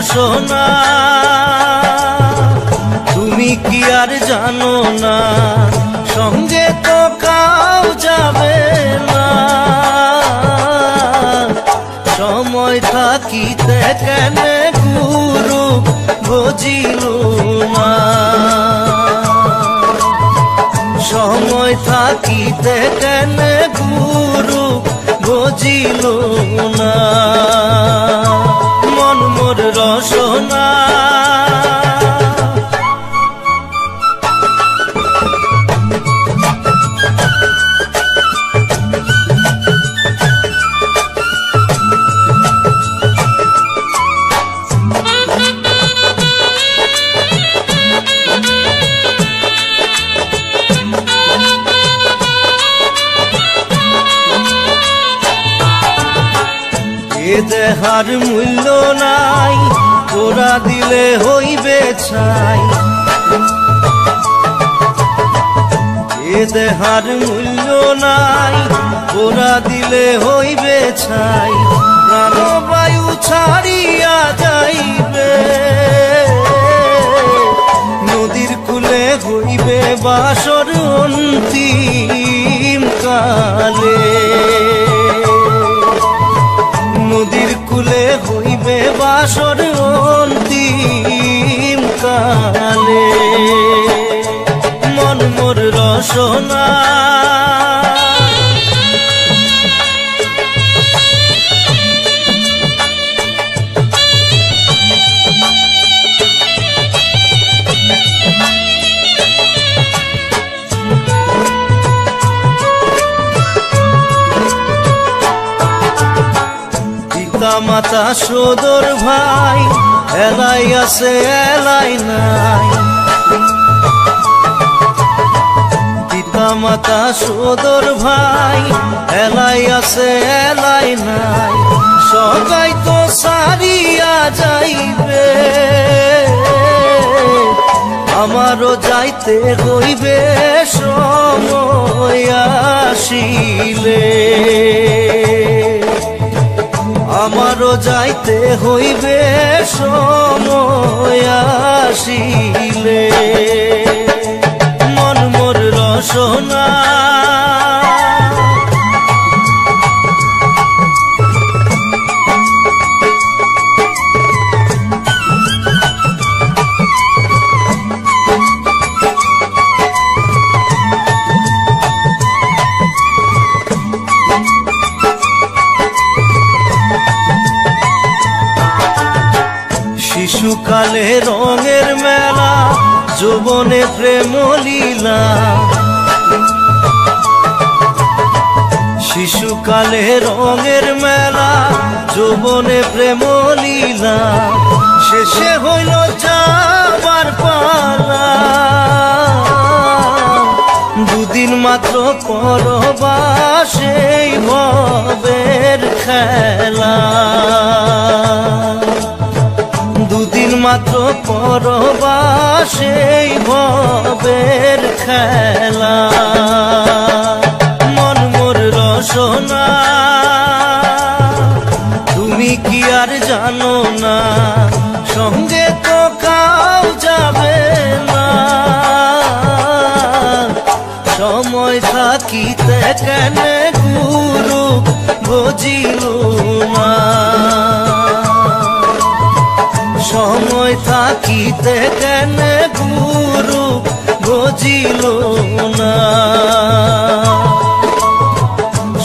রসনা তুমি কি আর জানো না, সঙ্গে তো কাউ যাবে না। সময় থাকিতে কেন গুরু বুঝিল না, সময় থাকিতে কেন গুরু বুঝিল না। মন মোর রসনা এ দেহার মূল্য নাই, তোরা দিলে হইবে ছাই। এ দেহার মূল্য নাই, তোরা দিলে হইবে ছাই। প্রাণবায়ু ছাড়িয়া যাইবে, নদীর কূলে হইবে বাসর অন্তিম কালে। নদীর কূলে হইবে বাসর অন্তিম কালে। মন মোর রসনা মাতা সদর ভাই, এলাই আছে এলাই নাই। পিতা মাতা সদর ভাই, এলাই আছে এলাই নাই। সবাই তো সারিয়া যাইবে, আমারও যাইতে হইবে সময় আসিলে। আমারও যাইতে হইবে সময় আসিলে। মন মোর রসনা শিশুকালে রঙের মেলা, যৌবনে প্রেম লীলা। শিশুকালে রঙের মেলা, যৌবনে প্রেম লীলা। শেষে হইল যাবার পালা, দুদিন মাত্র পরবাসেই ভবের খেলা। দুদিন মাত্র পরবাসেই ভবের খেলা। মন মোর রসনা তুমি কি আর জানো না, সঙ্গে তো কাউ যাবে না। সময় থাকিতে কেন গুরু বুঝিল না, সময় থাকিতে কেন গুরু বুঝিল না।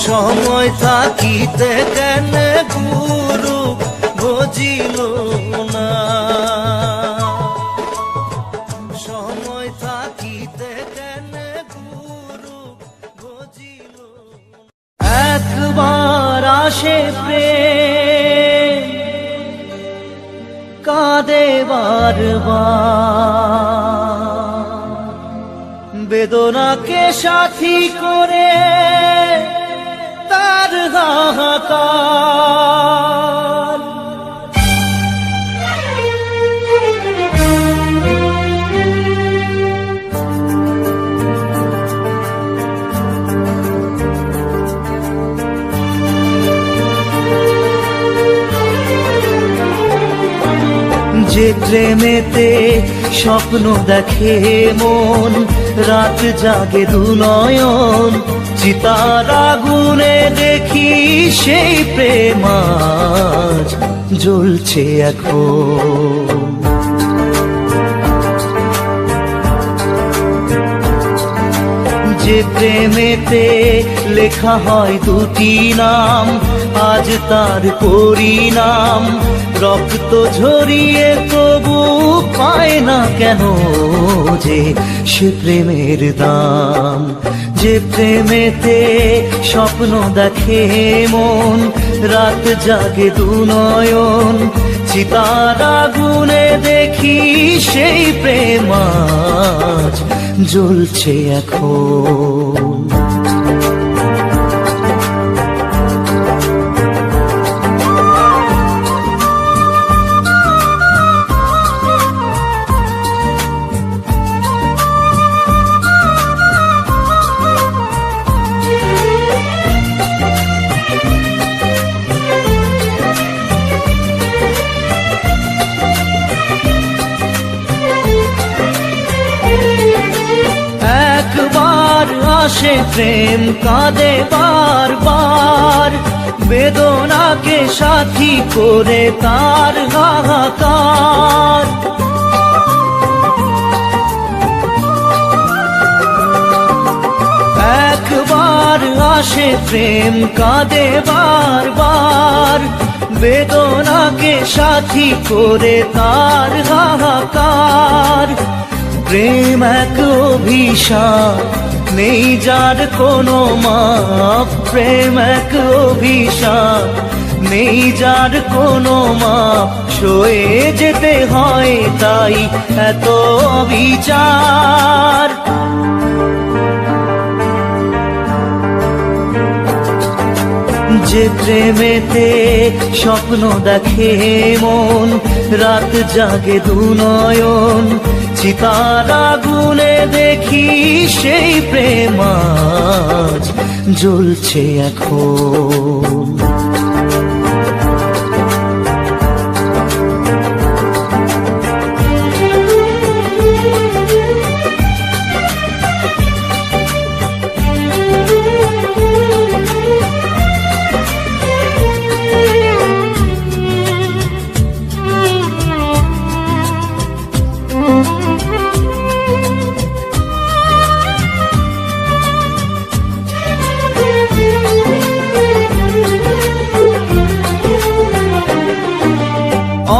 সময় থাকিতে কেন গুরু বুঝিল না। সময় থাকিতে কেন গুরু বুঝিল। একবার আসে প্রেম, কাঁদে বারবার, বেদনাকে সাথী করে তার হাহাকার। যে প্রেমেতে স্বপ্ন দেখে মন, রাত জাগে দুনয়ন, চিতার আগুনে দেখি সেই প্রেম আজ জ্বলছে এখন। যে প্রেমেতে লেখা হয় দুটি নাম, আজ তার পরিণাম রক্ত ঝরিয়ে তবু পায় না কেন যে সে প্রেমের দাম। যে প্রেমেতে স্বপ্ন দেখে মন, রাত জাগে দুনয়ন, চিতার আগুনে দেখি সেই প্রেম আজ জ্বলছে এখন। একবার আসে প্রেম কাঁদে বারবার, বেদনাকে সাথী করে তার হাহাকার। একবার আসে প্রেম কাঁদে বারবার, বেদনাকে সাথী করে তার হাহাকার। প্রেম এক অভিশাপ, নেই যার কোনো মাপ। প্রেম এক অভিশাপ, নেই যার কোনো মাপ। সয়ে যেতে হয় তাই এত বিচার। যে প্রেমেতে স্বপ্ন দেখে মন, রাত জাগে দুনয়ন, চিতার আগুনে দেখি সেই প্রেম আজ জ্বলছে এখন।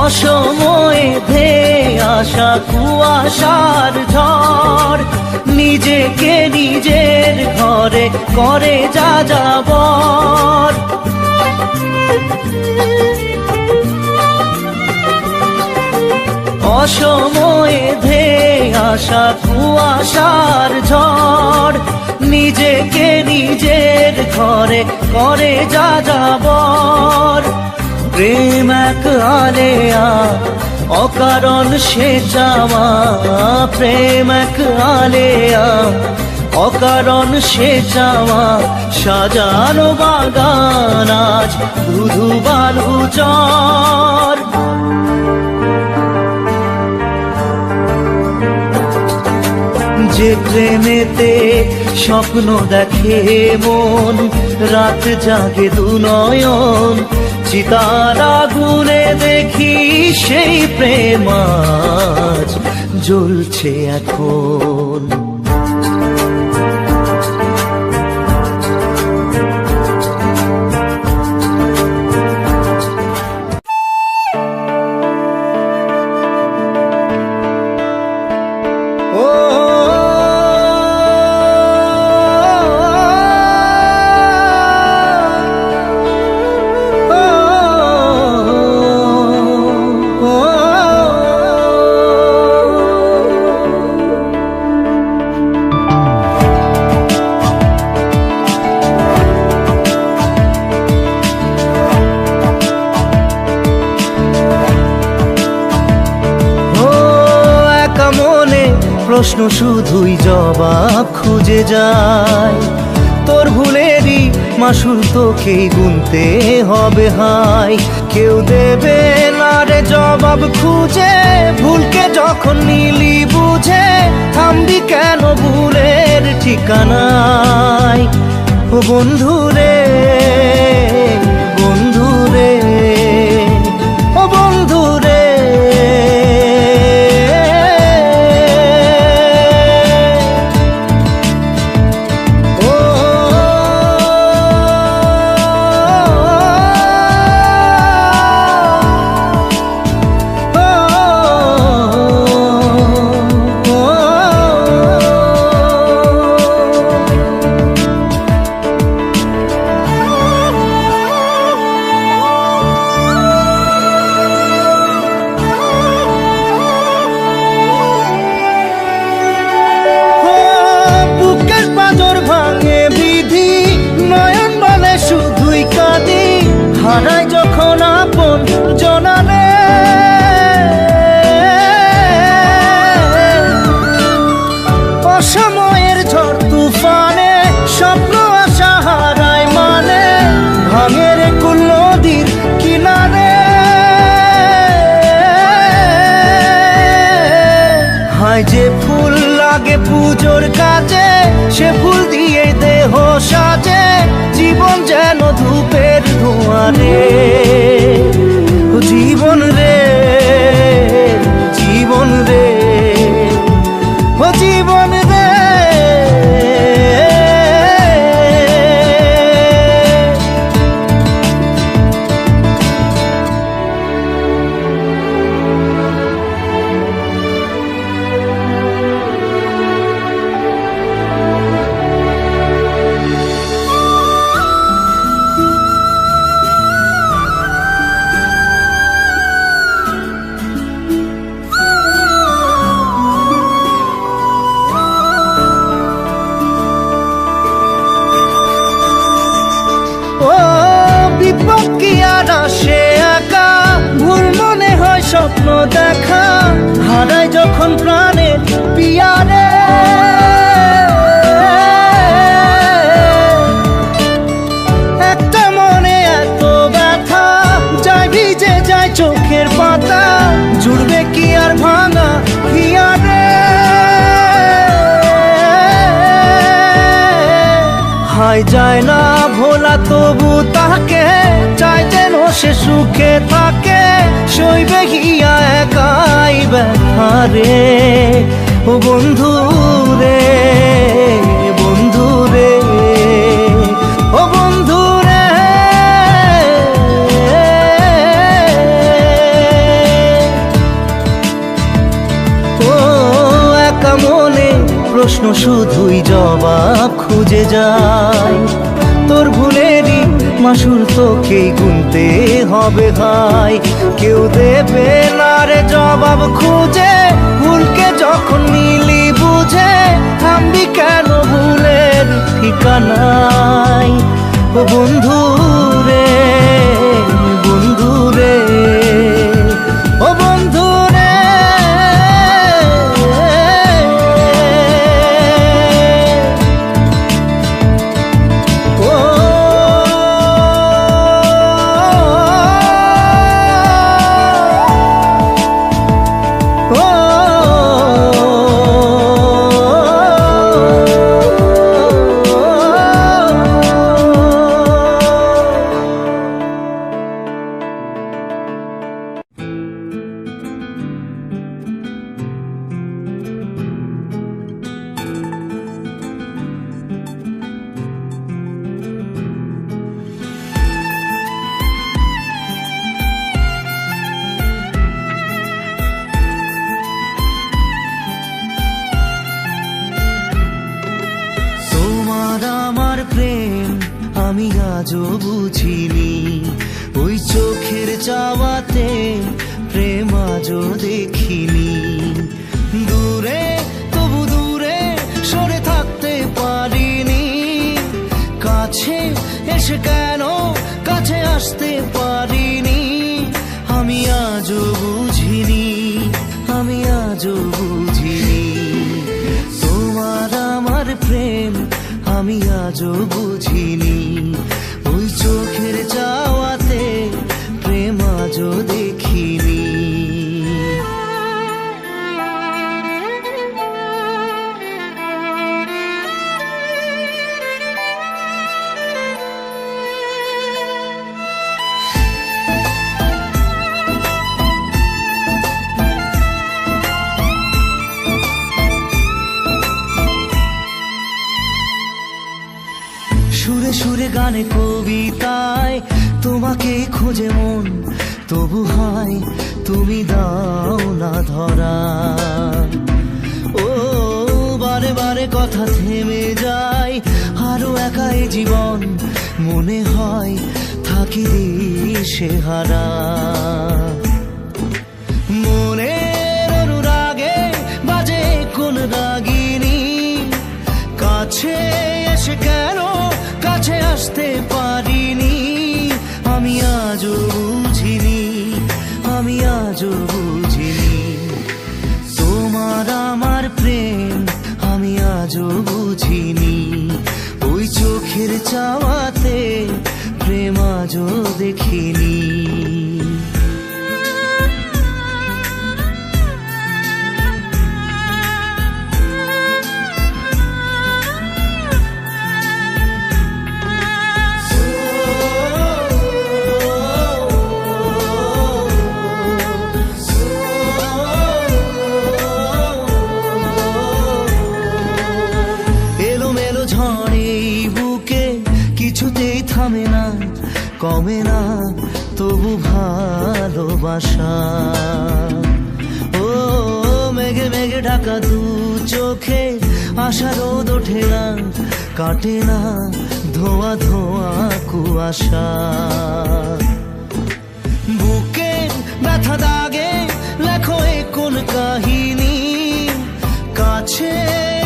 অসময়ে ধেয়ে আসা কুয়াশার ঝড়, নিজেকে নিজের ঘরে করে যা যাবর। অসময়ে ধেয়ে আসা কুয়াশার ঝড়, নিজেকে নিজের ঘরে করে যা যাবর। প্রেম এক আলেয়া, অকারণ সে চাওয়া। প্রেম এক আলেয়া, অকারণ সে চাওয়া। সাজানো বাগান আজ ধুধু বালু চর। যে প্রেমেতে স্বপ্ন দেখে মন, রাত জাগে দুনয়ন, চিতার আগুনে দেখি সেই প্রেম আজ জ্বলছে এখন। প্রশ্ন শুধুই জবাব খুঁজে যায়, তোর ভুলেরই মাসুল তোকেই গুনতে হবে হাই। কেউ দেবে না রে জবাব খুঁজে, ভুলকে যখন নিলি বুঝে থামবি কেন ভুলের ঠিকানায়। ও বন্ধু রে, বন্ধু রে, ও বন্ধু রে। হারাই যখন আপন জনারে, অসময়ের ঝড় তুফানে স্বপ্ন আশা হারায় মানে, ভাঙের কুল নদীর কিনারে। হায় যে ফুল লাগে পুজোর কাজে, সে ফুল দিয়ে দেহ সাজে, জীবন যেন ধূপের ধোঁয়ারে। ও জীবন রে, জীবন রে, ও জীবন রে। ও বিপদ কি আর আসে একা, ভুল মনে হয় স্বপ্ন দেখা, হারাই যখন প্রাণের পিয়ারে। একটা মনে এত ব্যথা, যায় ভিজে যায় চোখের পাতা, জুড়বে কি আর ভাঙা হিয়ারে। হায় যায় না ভোলা তবু তাকে, চাই যেন সে সুখে থাকে, সইবে গিয়া একাই ব্যথা রে। ও বন্ধু রে, বন্ধু রে, ও বন্ধু রে। ও একা মনে প্রশ্ন শুধুই জবাব খুঁজে যায়, তোর ভুলেরই মাসুল তোকেই গুনতে হবে ভাই। কেউ দেবে না রে জবাব খুঁজে, ভুলকে যখন নিলি বুঝে থামবি কেন ভুলের ঠিকানায়। ও বন্ধু রে, বন্ধু রে, ও বন্ধু রে। আমি আজও বুঝিনি, ওই চোখের চাওয়াতে প্রেম আজও দেখিনি। দূরে তবু দূরে সরে থাকতে পারিনি, কাছে এসে কেন কাছে আসতে পারিনি। আমি আজও বুঝিনি, আমি আজও বুঝিনি, তোমার আমার প্রেম আমি আজও বুঝিনি। ওই চোখের চাওয়াতে প্রেম আজও দেখিনি। সুরে সুরে গানে কবিতায় তোমাকে খোঁজে মন, তবু হয় তুমি দাও না ধরা। ও বারে বারে কথা থেমে যায়, আরো একাই জীবন মনে হয় থাকি দিশে হারা। মনের অনুরাগে বাজে কোন রাগিনী, কাছে এসে কেন কাছে আসতে পারিনি। আমি আজও বুঝিনি, আমি আজও বুঝিনি তোমার আমার প্রেম, আমি আজও বুঝিনি। ওই চোখের চাওয়াতে প্রেম আজও দেখিনি। কিছুতেই থামে না, কমে না তবু ভালোবাসা। ও মেঘে মেঘে ঢাকা দু চোখে আশা রোদ ওঠে না, কাটে না ধোয়া ধোয়া কুয়াশা। বুকে ব্যথা দাগে লেখো এ কোন কাহিনী, কাছে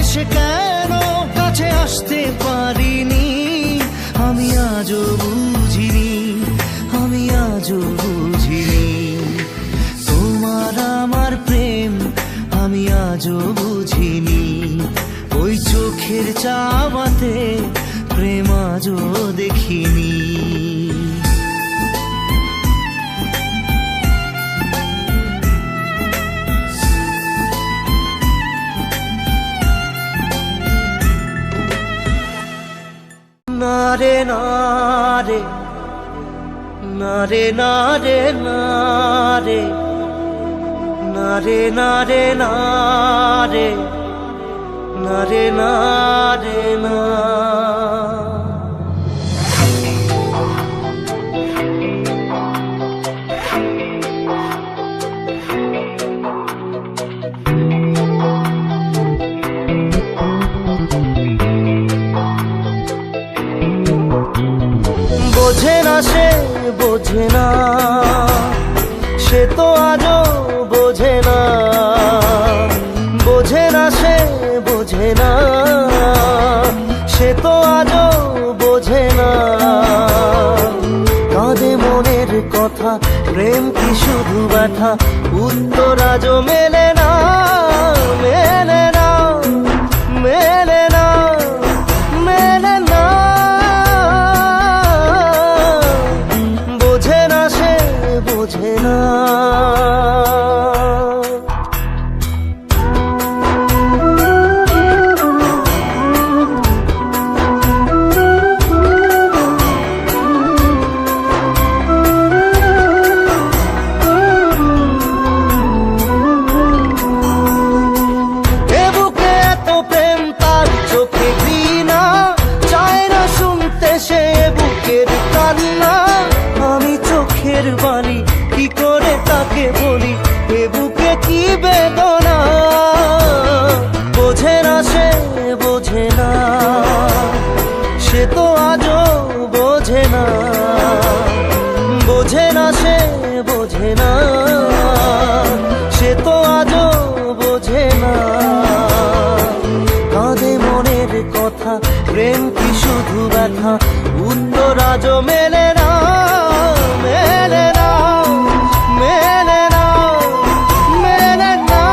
এসে কেন কাছে আসতে পারিনি। আমি আজও বুঝিনি, আমি আজও বুঝিনি তোমার আমার প্রেম, আমি আজও বুঝিনি। ওই চোখের চাওয়াতে প্রেম আজও দেখিনি। নারে নারে নারে নারে নারে নারে নারে নারে নারে নারে না। বোঝে না সে বোঝে না, সে তো আজও বোঝে না। বোঝে না সে বোঝে না, সে তো আজও বোঝে না। কাঁদে মনের কথা, প্রেম কি শুধু ব্যথা, উত্তর আজও মেলে না, মেলে না, মেলে না, মেলে না। বোঝে না সে বোঝে না। বাণী কি করে তাকে বলি, এ বুকে কি বেদনা। বোঝে না সে বোঝে না, সে তো আজও বোঝে না। বোঝে না সে বোঝে না, সে তো আজও বোঝে না। কাঁদে মনের কথা, প্রেম কি শুধু ব্যথা, উত্তর আজও মেলে না, মেলে না, মেলে না, মেলে না।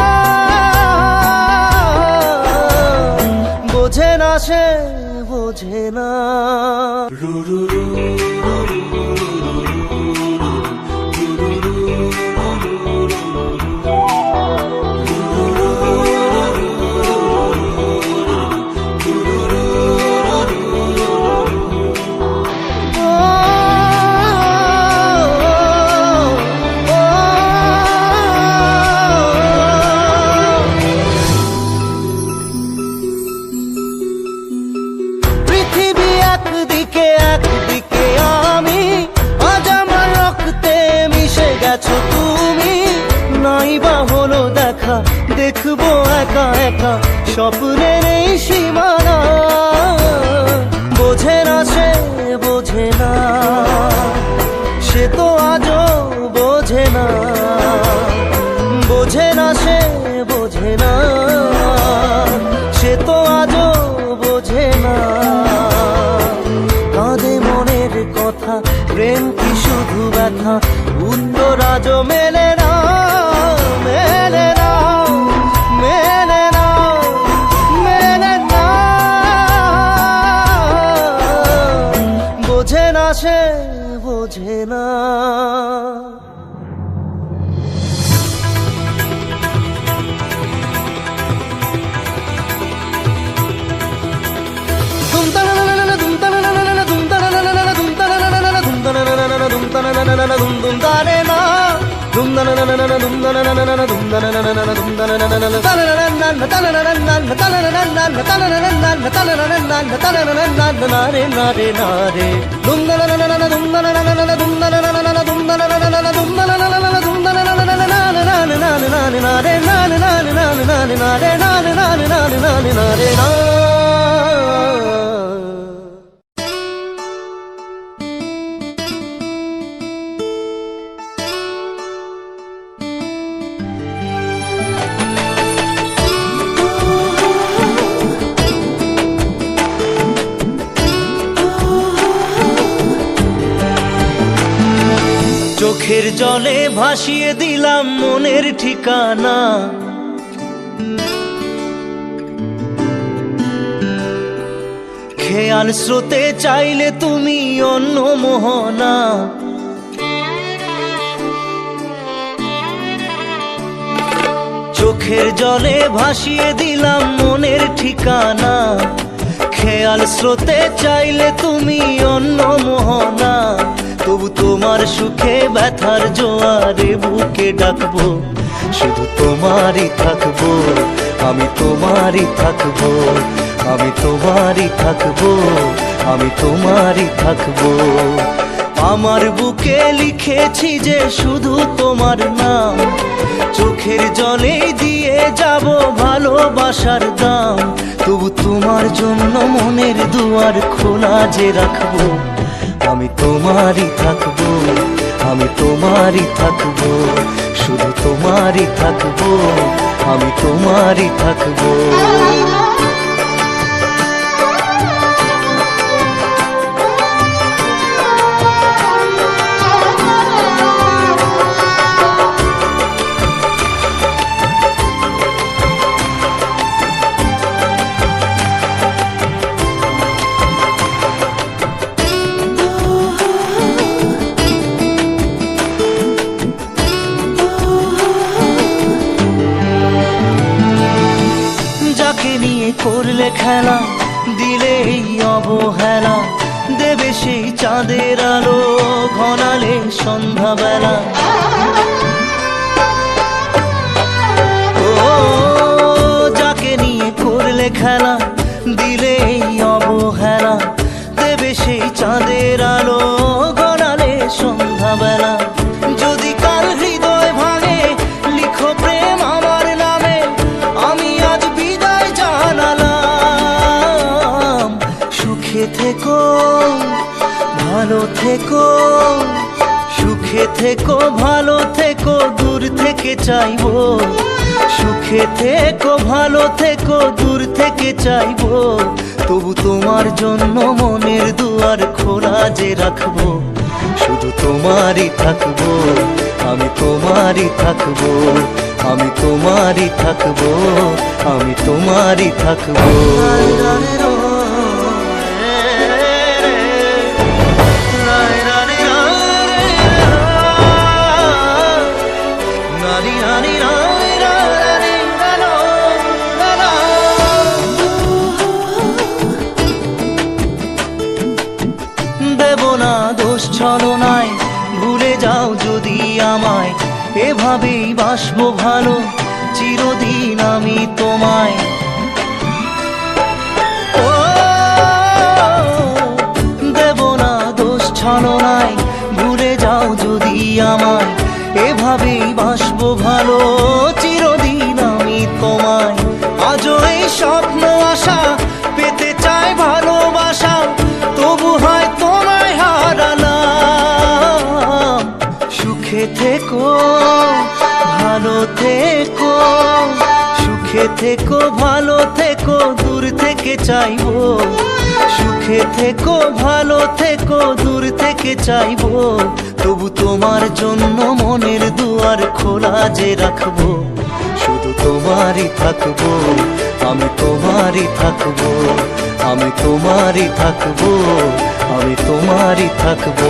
বোঝে না সে বোঝে বোঝে না। দেখবো একা একা স্বপ্নের এই সীমানা, বোঝে না সে বোঝে না, সে তো আজও বোঝে না, বোঝে না সে বোঝে না, সে তো আজও বোঝে না। কাঁদে মনের কথা, প্রেম কি শুধু ব্যথা, উত্তর আজও মেলে না, মেলে না, মেলে না, মেলে না। বোঝে না সে বোঝে না। চোখের জলে ভাসিয়ে দিলাম মনের ঠিকানা, খেয়াল স্রোতে চাইলে তুমি অন্য মোহনা। চোখের জলে ভাসিয়ে দিলাম মনের ঠিকানা, খেয়াল স্রোতে চাইলে তুমি অন্য মোহনা। তবু তোমার সুখে ব্যথার জোয়ারে বুকে ডাকবো, শুধু তোমারই থাকবো, আমি তোমারই থাকবো, আমি তোমারই থাকবো, আমি তোমারই থাকবো। আমার বুকে লিখেছি যে শুধু তোমার নাম, চোখের জলে দিয়ে যাব ভালোবাসার দাম। তবু তোমার জন্য মনের দুয়ার খোলা যে রাখবো, আমি তোমারই থাকবো, আমি তোমারই থাকবো, শুধু তোমারই থাকবো, আমি তোমারই থাকবো। করলে খেলা, দিলে এই অবহেলা, দেবে সেই চাঁদের আলো ঘনালে সন্ধ্যাবেলা। ও যাকে নিয়ে করলে খেলা, দিলে এই অবহেলা, দেবে সেই চাঁদের আলো ঘনালে সন্ধ্যাবেলা। যদি কাল হৃদয় ভাঙে লিখো প্রেম আমার নামে, আমি আজ বিদায় জানালাম। সুখে থেকো ভালো থেকো, সুখে থেকো ভালো থেকো, দূর থেকে চাইবো। সুখে থেকো ভালো থেকো, দূর থেকে চাইবো। তবু তোমার জন্য মনের দুয়ার খোলা যে রাখবো, শুধু তোমারই থাকবো, আমি তোমারই থাকবো, আমি তোমারই থাকবো, আমি তোমারই থাকবো। যদি আমায়, এভাবেই বাসবো ভালো চিরদিন আমি তোমায়। ও দেব না দোষ ছলনায়, ভুলে যাও যদি আমায়, এভাবেই বাসবো ভালো চিরদিন আমি তোমায়। আজও এই স্বপ্ন আশা পেতে চাই ভালোবাসা, তবু হয় তোমায় হারালাম। সুখে থেকো ভালো থেকো, সুখে থেকো ভালো থেকো, দূর থেকে চাইবো। সুখে থেকো ভালো থেকো, দূর থেকে চাইবো, তবু তোমার জন্য মনের দুয়ার খোলা যে রাখবো। শুধু তোমারই থাকবো, আমি তোমারই থাকবো, আমি তোমারই থাকবো, আমি তোমারই থাকবো।